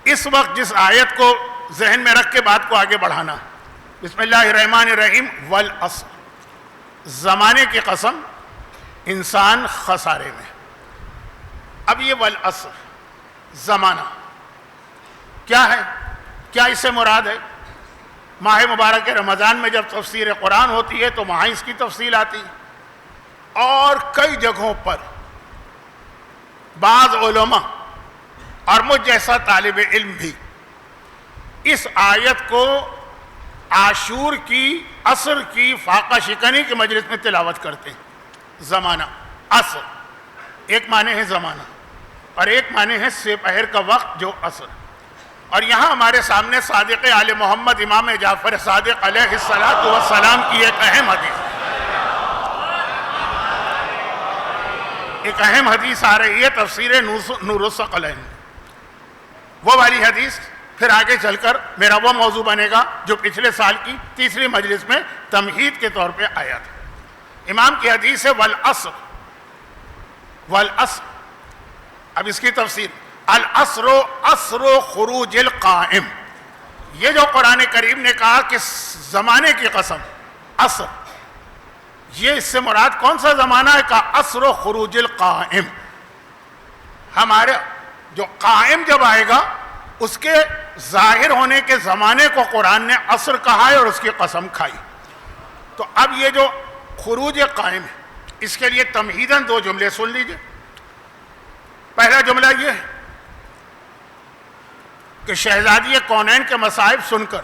اس وقت جس آیت کو ذہن میں رکھ کے بات کو آگے بڑھانا، بسم اللہ الرحمن الرحیم، والعصر، زمانے کی قسم، انسان خسارے میں۔ اب یہ والعصر زمانہ کیا ہے؟ کیا اس سے مراد ہے؟ ماہ مبارک رمضان میں جب تفسیر قرآن ہوتی ہے تو وہاں اس کی تفصیل آتی ہے، اور کئی جگہوں پر بعض علماء اور مجھ جیسا طالب علم بھی اس آیت کو عاشور کی، عصر کی، فاقہ شکنی کے مجلس میں تلاوت کرتے ہیں۔ زمانہ، عصر، ایک معنی ہے زمانہ اور ایک معنی ہے سپہر کا وقت جو عصر۔ اور یہاں ہمارے سامنے صادق آل محمد امام جعفر صادق علیہ السلام کی ایک اہم حدیث آ رہی ہے تفسیر نور الثقلین۔ وہ والی حدیث پھر آگے چل کر میرا وہ موضوع بنے گا جو پچھلے سال کی تیسری مجلس میں تمہید کے طور پہ آیا تھا۔ امام کی حدیث ہے والعصر، والعصر، اب اس کی تفسیر، العصر عصر خروج القائم۔ یہ جو قرآن کریم نے کہا کہ زمانے کی قسم، عصر، یہ اس سے مراد کون سا زمانہ ہے؟ کہا عصر خروج القائم۔ ہمارے جو قائم جب آئے گا اس کے ظاہر ہونے کے زمانے کو قرآن نے عصر کہا ہے اور اس کی قسم کھائی۔ تو اب یہ جو خروج قائم ہے، اس کے لیے تمہیداً دو جملے سن لیجئے۔ پہلا جملہ یہ ہے کہ شہزادی کونین کے مصائب سن کر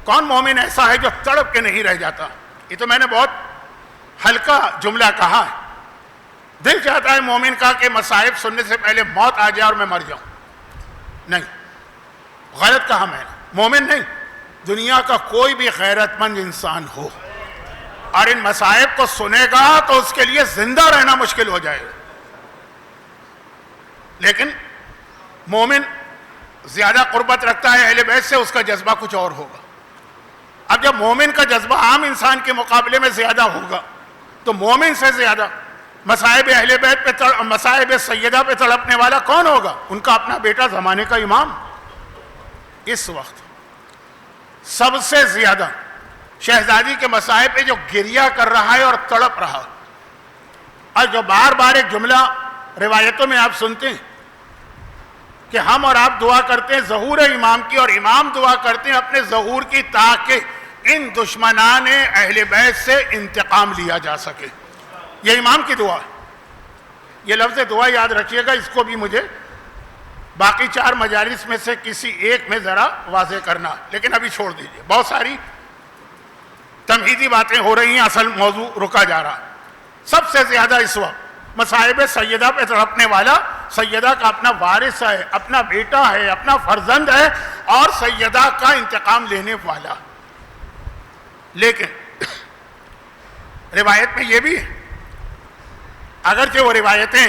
کون مومن ایسا ہے جو تڑپ کے نہیں رہ جاتا؟ یہ تو میں نے بہت ہلکا جملہ کہا ہے۔ دل چاہتا ہے مومن کا کہ مصائب سننے سے پہلے موت آ جائے اور میں مر جاؤں۔ نہیں، غلط کہا میں نے۔ مومن نہیں، دنیا کا کوئی بھی غیرت مند انسان ہو اور ان مصائب کو سنے گا تو اس کے لیے زندہ رہنا مشکل ہو جائے گا۔ لیکن مومن زیادہ قربت رکھتا ہے اہل بیت سے، اس کا جذبہ کچھ اور ہوگا۔ اب جب مومن کا جذبہ عام انسان کے مقابلے میں زیادہ ہوگا تو مومن سے زیادہ مصائب اہل بیت پہ، مصائب سیدہ پہ تڑپنے والا کون ہوگا؟ ان کا اپنا بیٹا، زمانے کا امام۔ اس وقت سب سے زیادہ شہزادی کے مصائب پہ جو گریہ کر رہا ہے اور تڑپ رہا، اور جو بار بار ایک جملہ روایتوں میں آپ سنتے ہیں کہ ہم اور آپ دعا کرتے ہیں ظہور امام کی، اور امام دعا کرتے ہیں اپنے ظہور کی، تاکہ ان دشمنان اہل بیت سے انتقام لیا جا سکے۔ یہ امام کی دعا ہے۔ یہ لفظ دعا یاد رکھیے گا، اس کو بھی مجھے باقی 4 مجالس میں سے کسی ایک میں ذرا واضح کرنا، لیکن ابھی چھوڑ دیجئے، بہت ساری تمہیدی باتیں ہو رہی ہیں، اصل موضوع رکا جا رہا۔ سب سے زیادہ اس وقت مصائب سیدہ پہ تڑپنے والا سیدہ کا اپنا وارث ہے، اپنا بیٹا ہے، اپنا فرزند ہے، اور سیدہ کا انتقام لینے والا۔ لیکن روایت میں یہ بھی ہے، اگرچہ وہ روایتیں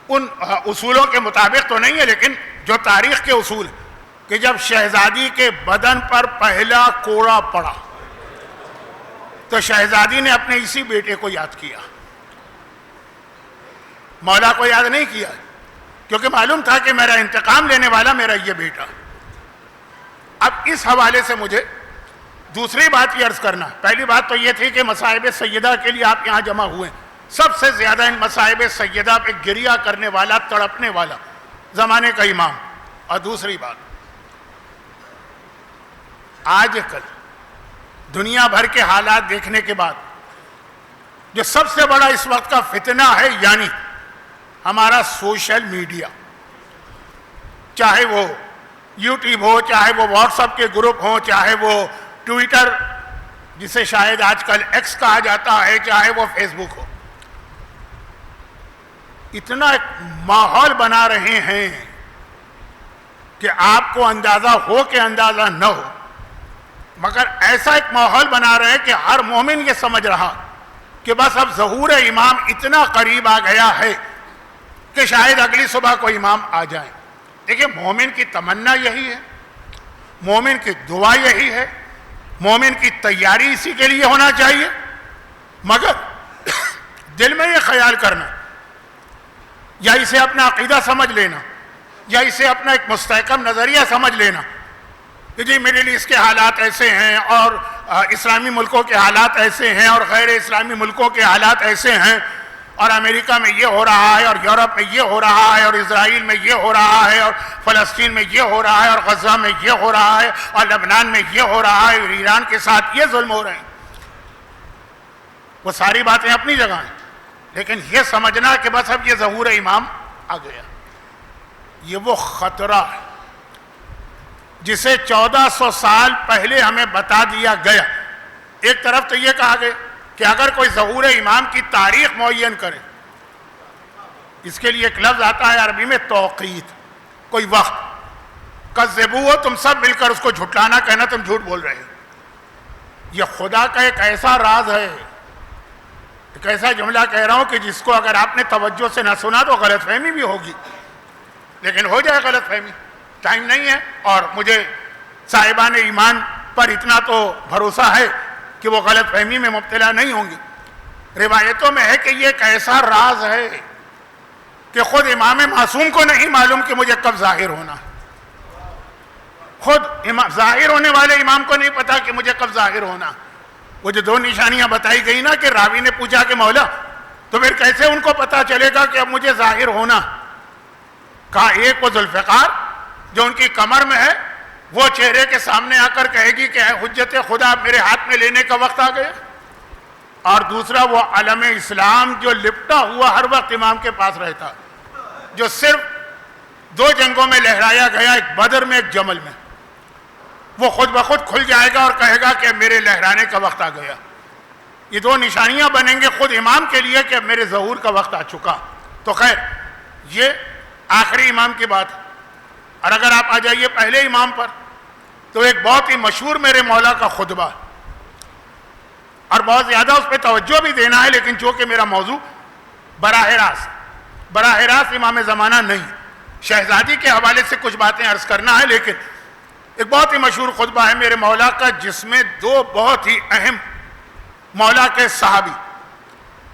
ان اصولوں کے مطابق تو نہیں ہے، لیکن جو تاریخ کے اصول کہ جب شہزادی کے بدن پر پہلا کوڑا پڑا تو شہزادی نے اپنے اسی بیٹے کو یاد کیا، مولا کو یاد نہیں کیا، کیونکہ معلوم تھا کہ میرا انتقام لینے والا میرا یہ بیٹا۔ اب اس حوالے سے مجھے دوسری بات یہ عرض کرنا، پہلی بات تو یہ تھی کہ مصائب سیدہ کے لیے آپ یہاں جمع ہوئے، سب سے زیادہ ان مصائب سیدہ پہ گریہ کرنے والا، تڑپنے والا زمانے کا امام۔ اور دوسری بات، آج کل دنیا بھر کے حالات دیکھنے کے بعد جو سب سے بڑا اس وقت کا فتنہ ہے، یعنی ہمارا سوشل میڈیا، چاہے وہ یوٹیوب ہو، چاہے وہ واٹس ایپ کے گروپ ہوں، چاہے وہ ٹویٹر جسے شاید آج کل ایکس کہا جاتا ہے، چاہے وہ فیس بک ہو، اتنا ایک ماحول بنا رہے ہیں کہ آپ کو اندازہ ہو کہ اندازہ نہ ہو، مگر ایسا ایک ماحول بنا رہے ہیں کہ ہر مومن یہ سمجھ رہا کہ بس اب ظہور امام اتنا قریب آ گیا ہے کہ شاید اگلی صبح کو امام آ جائیں۔ دیکھیں، مومن کی تمنا یہی ہے، مومن کی دعا یہی ہے، مومن کی تیاری اسی کے لیے ہونا چاہیے، مگر دل میں یہ خیال کرنا یا اسے اپنا عقیدہ سمجھ لینا یا اسے اپنا ایک مستحکم نظریہ سمجھ لینا کہ جی مڈل ایسٹ کے حالات ایسے ہیں اور اسلامی ملکوں کے حالات ایسے ہیں اور غیر اسلامی ملکوں کے حالات ایسے ہیں اور امریکہ میں یہ ہو رہا ہے اور یورپ میں یہ ہو رہا ہے اور اسرائیل میں یہ ہو رہا ہے اور فلسطین میں یہ ہو رہا ہے اور غزہ میں یہ ہو رہا ہے اور لبنان میں یہ ہو رہا ہے اور ایران کے ساتھ یہ ظلم ہو رہے ہیں. وہ ساری باتیں اپنی جگہ ہیں، لیکن یہ سمجھنا کہ بس اب یہ ظہور امام آ گیا، یہ وہ خطرہ ہے جسے 1400 سال پہلے ہمیں بتا دیا گیا. ایک طرف تو یہ کہا گیا کہ اگر کوئی ظہور امام کی تاریخ معین کرے، اس کے لیے ایک لفظ آتا ہے عربی میں توقیت، کوئی وقت. کذبوا، تم سب مل کر اس کو جھٹلانا، کہنا تم جھوٹ بول رہے ہو. یہ خدا کا ایک ایسا راز ہے، ایک ایسا جملہ کہہ رہا ہوں کہ جس کو اگر آپ نے توجہ سے نہ سنا تو غلط فہمی بھی ہوگی، لیکن ہو جائے غلط فہمی، ٹائم نہیں ہے. اور مجھے صاحبان ایمان پر اتنا تو بھروسہ ہے کہ وہ غلط فہمی میں مبتلا نہیں ہوں گی. روایتوں میں ہے کہ یہ ایک ایسا راز ہے کہ خود امام معصوم کو نہیں معلوم کہ مجھے کب ظاہر ہونا ہے. خود ظاہر ہونے والے امام کو نہیں پتا کہ مجھے کب ظاہر ہونا. وہ جو 2 نشانیاں بتائی گئی نا کہ راوی نے پوچھا کہ مولا تو پھر کیسے ان کو پتا چلے گا کہ اب مجھے ظاہر ہونا؟ کہا ایک وہ ذوالفقار جو ان کی کمر میں ہے، وہ چہرے کے سامنے آ کر کہے گی کہ اے حجت خدا میرے ہاتھ میں لینے کا وقت آ گیا. اور دوسرا وہ علم اسلام جو لپٹا ہوا ہر وقت امام کے پاس رہتا، جو صرف 2 جنگوں میں لہرایا گیا، ایک بدر میں ایک جمل میں، وہ خود بخود کھل جائے گا اور کہے گا کہ میرے لہرانے کا وقت آ گیا. یہ 2 نشانیاں بنیں گے خود امام کے لیے کہ میرے ظہور کا وقت آ چکا. تو خیر یہ آخری امام کی بات ہے. اور اگر آپ آ جائیے پہلے امام پر تو ایک بہت ہی مشہور میرے مولا کا خطبہ، اور بہت زیادہ اس پہ توجہ بھی دینا ہے، لیکن چونکہ میرا موضوع براہ راست امام زمانہ نہیں، شہزادی کے حوالے سے کچھ باتیں عرض کرنا ہے، لیکن ایک بہت ہی مشہور خطبہ ہے میرے مولا کا جس میں 2 بہت ہی اہم مولا کے صحابی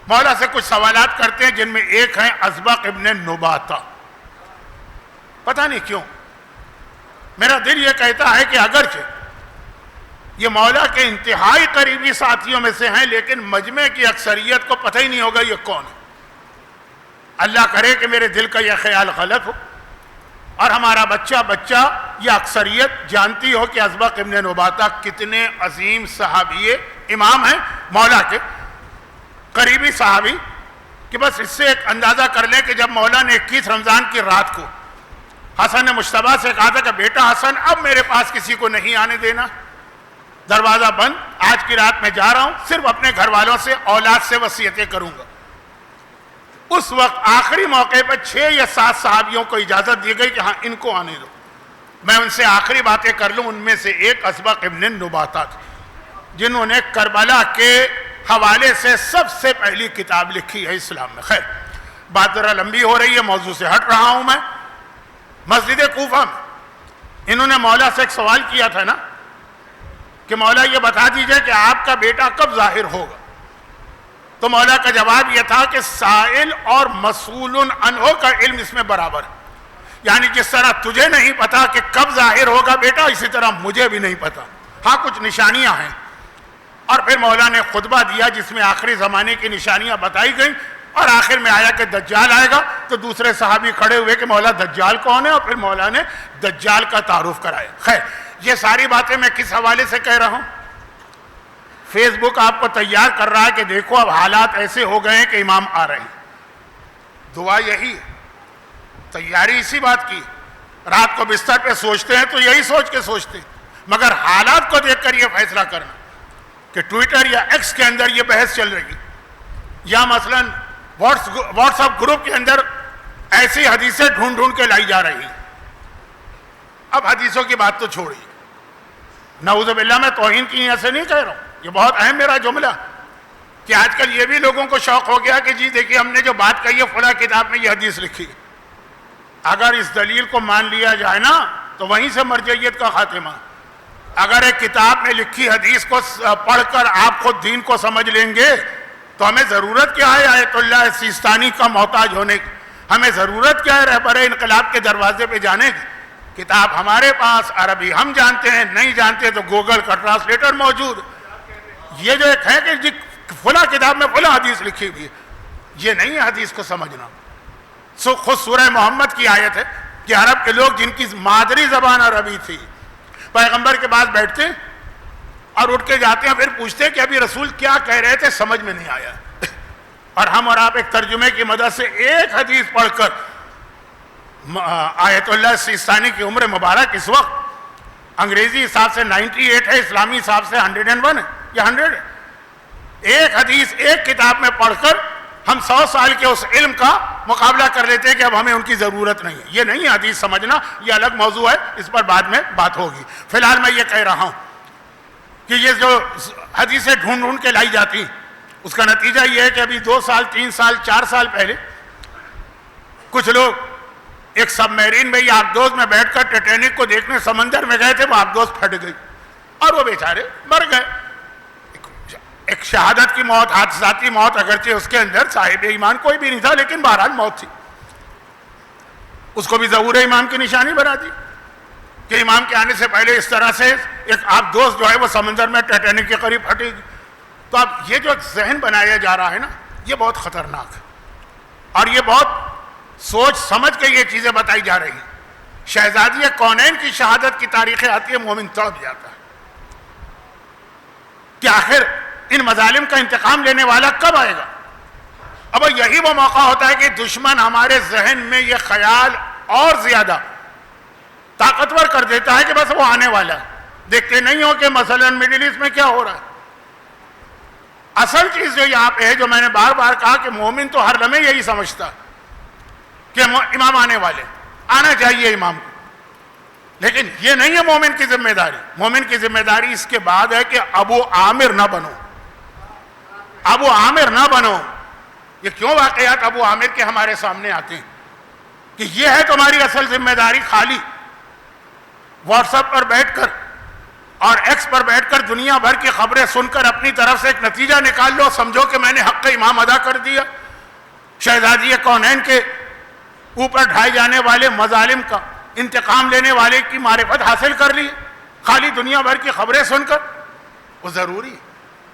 مولا سے کچھ سوالات کرتے ہیں، جن میں ایک ہیں ازبق ابن نباتہ. پتہ نہیں کیوں میرا دل یہ کہتا ہے کہ اگرچہ یہ مولا کے انتہائی قریبی ساتھیوں میں سے ہیں، لیکن مجمع کی اکثریت کو پتہ ہی نہیں ہوگا یہ کون ہے. اللہ کرے کہ میرے دل کا یہ خیال غلط ہو اور ہمارا بچہ یہ اکثریت جانتی ہو کہ ازبق ابن نباتہ کتنے عظیم صحابی امام ہیں مولا کے، قریبی صحابی، کہ بس اس سے ایک اندازہ کر لیں کہ جب مولا نے 21 رمضان کی رات کو حسن مجتبیٰ سے کہا تھا کہ بیٹا حسن اب میرے پاس کسی کو نہیں آنے دینا، دروازہ بند، آج کی رات میں جا رہا ہوں، صرف اپنے گھر والوں سے اولاد سے وصیتیں کروں گا. اس وقت آخری موقع پر 6 یا 7 صحابیوں کو اجازت دی گئی کہ ہاں ان کو آنے دو، میں ان سے آخری باتیں کر لوں. ان میں سے ایک ازبق ابن نباتہ تھے جنہوں نے کربلا کے حوالے سے سب سے پہلی کتاب لکھی ہے اسلام میں. خیر بات ذرا لمبی ہو رہی ہے، موضوع سے ہٹ رہا ہوں. میں مسجد کوفہ میں انہوں نے مولا سے ایک سوال کیا تھا نا کہ مولا یہ بتا دیجئے کہ آپ کا بیٹا کب ظاہر ہوگا. تو مولا کا جواب یہ تھا کہ سائل اور مسئول عنہ کا علم اس میں برابر ہے. یعنی جس طرح تجھے نہیں پتا کہ کب ظاہر ہوگا بیٹا، اسی طرح مجھے بھی نہیں پتا. ہاں کچھ نشانیاں ہیں. اور پھر مولا نے خطبہ دیا جس میں آخری زمانے کی نشانیاں بتائی گئیں، اور آخر میں آیا کہ دجال آئے گا. تو دوسرے صحابی کھڑے ہوئے کہ مولا دجال کون ہے، اور پھر مولا نے دجال کا تعارف کرایا. خیر یہ ساری باتیں میں کس حوالے سے کہہ رہا ہوں؟ فیس بک آپ کو تیار کر رہا ہے کہ دیکھو اب حالات ایسے ہو گئے ہیں کہ امام آ رہے ہیں. دعا یہی ہے، تیاری اسی بات کی. رات کو بستر پہ سوچتے ہیں تو یہی سوچ کے سوچتے ہیں، مگر حالات کو دیکھ کر یہ فیصلہ کرنا کہ ٹویٹر یا ایکس کے اندر یہ بحث چل رہی یا مثلا واٹس ایپ گروپ کے اندر ایسی حدیثیں ڈھونڈ ڈھونڈ کے لائی جا رہی. اب حدیثوں کی بات تو چھوڑی، نعوذ باللہ میں توہین کی نیت سے نہیں کہہ رہا ہوں، یہ بہت اہم میرا جملہ کہ آج کل یہ بھی لوگوں کو شوق ہو گیا کہ جی دیکھیے ہم نے جو بات کہی ہے فلاں کتاب میں یہ حدیث لکھی ہے. اگر اس دلیل کو مان لیا جائے نا تو وہیں سے مرجعیت کا خاتمہ. اگر ایک کتاب میں لکھی حدیث کو پڑھ کر آپ خود دین کو سمجھ لیں گے تو ہمیں ضرورت کیا ہے آیت اللہ سیستانی کا محتاج ہونے کی. ہمیں ضرورت کیا ہے رہبر انقلاب کے دروازے پہ جانے کی؟ کتاب ہمارے پاس، عربی ہم جانتے ہیں، نہیں جانتے تو گوگل کا ٹرانسلیٹر موجود۔ یہ جو ایک ہے کہ جی فلاں کتاب میں فلاں حدیث لکھی ہوئی ہے، یہ نہیں ہے حدیث کو سمجھنا۔ خود سورہ محمد کی آیت ہے کہ عرب کے لوگ جن کی مادری زبان عربی تھی، پیغمبر کے پاس بیٹھتے اور اٹھ کے جاتے ہیں، پھر پوچھتے ہیں کہ ابھی رسول کیا کہہ رہے تھے، سمجھ میں نہیں آیا، اور ہم اور آپ ایک ترجمے کی مدد سے ایک حدیث پڑھ کر، آیت اللہ سیستانی کی عمر مبارک اس وقت انگریزی حساب سے 98 ہے، اسلامی حساب سے 101 ہے یا 100 ہے، ایک حدیث ایک کتاب میں پڑھ کر ہم 100 سال کے اس علم کا مقابلہ کر لیتے ہیں کہ اب ہمیں ان کی ضرورت نہیں ہے۔ یہ نہیں ہے حدیث سمجھنا، یہ الگ موضوع ہے، اس پر بعد میں بات ہوگی۔ فی الحال میں یہ کہہ رہا ہوں کہ یہ جو حدیثیں ڈھونڈ ڈھونڈ کے لائی جاتی، اس کا نتیجہ یہ ہے کہ ابھی 2 سال 3 سال 4 سال پہلے کچھ لوگ ایک سب میرین میں یا آبدوز میں بیٹھ کر ٹیٹینک کو دیکھنے سمندر میں گئے تھے، وہ آبدوز پھٹ گئی اور وہ بیچارے مر گئے۔ ایک شہادت کی موت، حادثاتی موت، اگرچہ اس کے اندر صاحب ایمان کوئی بھی نہیں تھا، لیکن بہرحال موت تھی، اس کو بھی ظہور ایمان کی نشانی بنا دی کہ امام کے آنے سے پہلے اس طرح سے ایک آبدوز جو ہے وہ سمندر میں ٹیٹینک کے قریب پھٹے گی۔ تو اب یہ جو ذہن بنایا جا رہا ہے نا، یہ بہت خطرناک ہے، اور یہ بہت سوچ سمجھ کے یہ چیزیں بتائی جا رہی ہیں۔ شہزادی کونین کی شہادت کی تاریخیں آتی ہے، مومن تڑپ جاتا ہے کہ آخر ان مظالم کا انتقام لینے والا کب آئے گا؟ اب یہی وہ موقع ہوتا ہے کہ دشمن ہمارے ذہن میں یہ خیال اور زیادہ طاقتور کر دیتا ہے کہ بس وہ آنے والا ہے۔ دیکھتے نہیں ہو کہ مثلا مڈل ایسٹ میں کیا ہو رہا ہے۔ اصل چیز جو یہاں پہ ہے، جو میں نے بار بار کہا کہ مومن تو ہر لمحے یہی سمجھتا ہے کہ امام آنے والے، آنا چاہیے امام کو، لیکن یہ نہیں ہے مومن کی ذمہ داری۔ مومن کی ذمہ داری اس کے بعد ہے کہ ابو عامر نہ بنو، ابو عامر نہ بنو۔ یہ کیوں واقعات ابو عامر کے ہمارے سامنے آتے ہیں کہ یہ ہے تمہاری اصل ذمہ داری، خالی واٹس ایپ پر بیٹھ کر اور ایکس پر بیٹھ کر دنیا بھر کی خبریں سن کر اپنی طرف سے ایک نتیجہ نکال لو، سمجھو کہ میں نے حق امام ادا کر دیا، شہزادی کونین کے اوپر ڈھائے جانے والے مظالم کا انتقام لینے والے کی معرفت حاصل کر لی، خالی دنیا بھر کی خبریں سن کر۔ وہ ضروری ہے،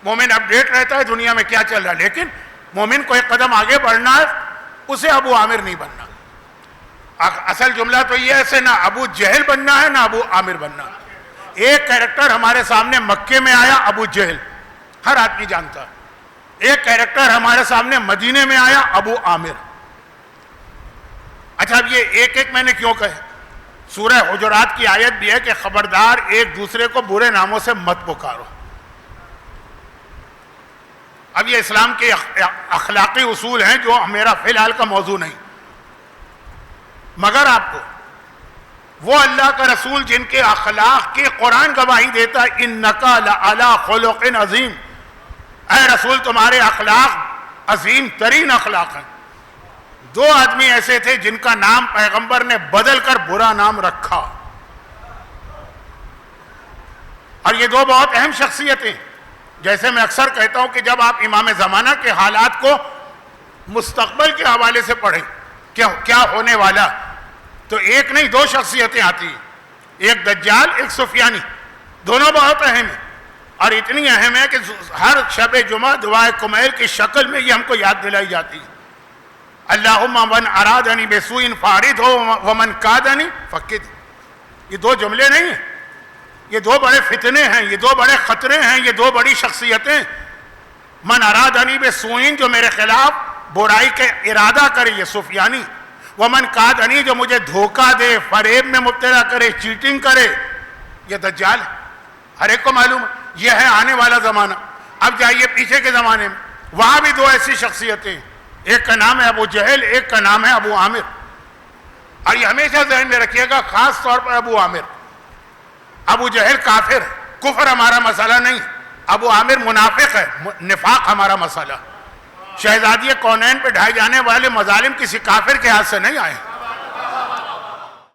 مومن اپڈیٹ رہتا ہے دنیا میں کیا چل رہا ہے، لیکن مومن کو ایک قدم آگے بڑھنا ہے، اسے ابو عامر نہیں بننا۔ اصل جملہ تو یہ ہے، اسے نہ ابو جہل بننا ہے نہ ابو عامر بننا۔ ایک کیریکٹر ہمارے سامنے مکے میں آیا، ابو جہل، ہر آدمی جانتا ہے۔ ایک کیریکٹر ہمارے سامنے مدینے میں آیا، ابو عامر۔ اچھا، اب یہ ایک ایک میں نے کیوں کہے؟ سورہ حجرات کی آیت بھی ہے کہ خبردار ایک دوسرے کو برے ناموں سے مت پکارو۔ اب یہ اسلام کے اخلاقی اصول ہیں جو میرا فی الحال کا موضوع نہیں، مگر آپ کو وہ اللہ کا رسول جن کے اخلاق کی قرآن گواہی دیتا ہے، انکا لعلی خلق عظیم، اے رسول تمہارے اخلاق عظیم ترین اخلاق ہیں۔ 2 آدمی ایسے تھے جن کا نام پیغمبر نے بدل کر برا نام رکھا، اور یہ 2 بہت اہم شخصیتیں۔ جیسے میں اکثر کہتا ہوں کہ جب آپ امام زمانہ کے حالات کو مستقبل کے حوالے سے پڑھیں کیا ہونے والا، تو ایک نہیں 2 شخصیتیں آتی ہیں، ایک دجال ایک سفیانی، دونوں بہت اہم ہیں، اور اتنی اہم ہے کہ ہر شب جمعہ دعائے کمیل کی شکل میں یہ ہم کو یاد دلائی جاتی ہے۔ اللہم من ارادنی بسوء فارد ہو ومن کادنی فقد۔ یہ 2 جملے نہیں ہیں، یہ 2 بڑے فتنے ہیں، یہ 2 بڑے خطرے ہیں، یہ 2 بڑی شخصیتیں۔ من ارادنی بسوء، جو میرے خلاف برائی کے ارادہ کرے، یہ سفیانی۔ ومن کادنی، جو مجھے دھوکہ دے، فریب میں مبتلا کرے، چیٹنگ کرے، یہ دجال ہے۔ ہر ایک کو معلوم ہے یہ ہے آنے والا زمانہ۔ اب جائیے پیچھے کے زمانے میں، وہاں بھی 2 ایسی شخصیتیں ہیں، ایک کا نام ہے ابو جہل، ایک کا نام ہے ابو عامر۔ اور یہ ہمیشہ ذہن میں رکھیے گا، خاص طور پر ابو عامر۔ ابو جہل کافر ہے، کفر ہمارا مسئلہ نہیں، ابو عامر منافق ہے، نفاق ہمارا مسئلہ۔ شہزادی کونین پہ ڈھائے جانے والے مظالم کسی کافر کے ہاتھ سے نہیں آئے،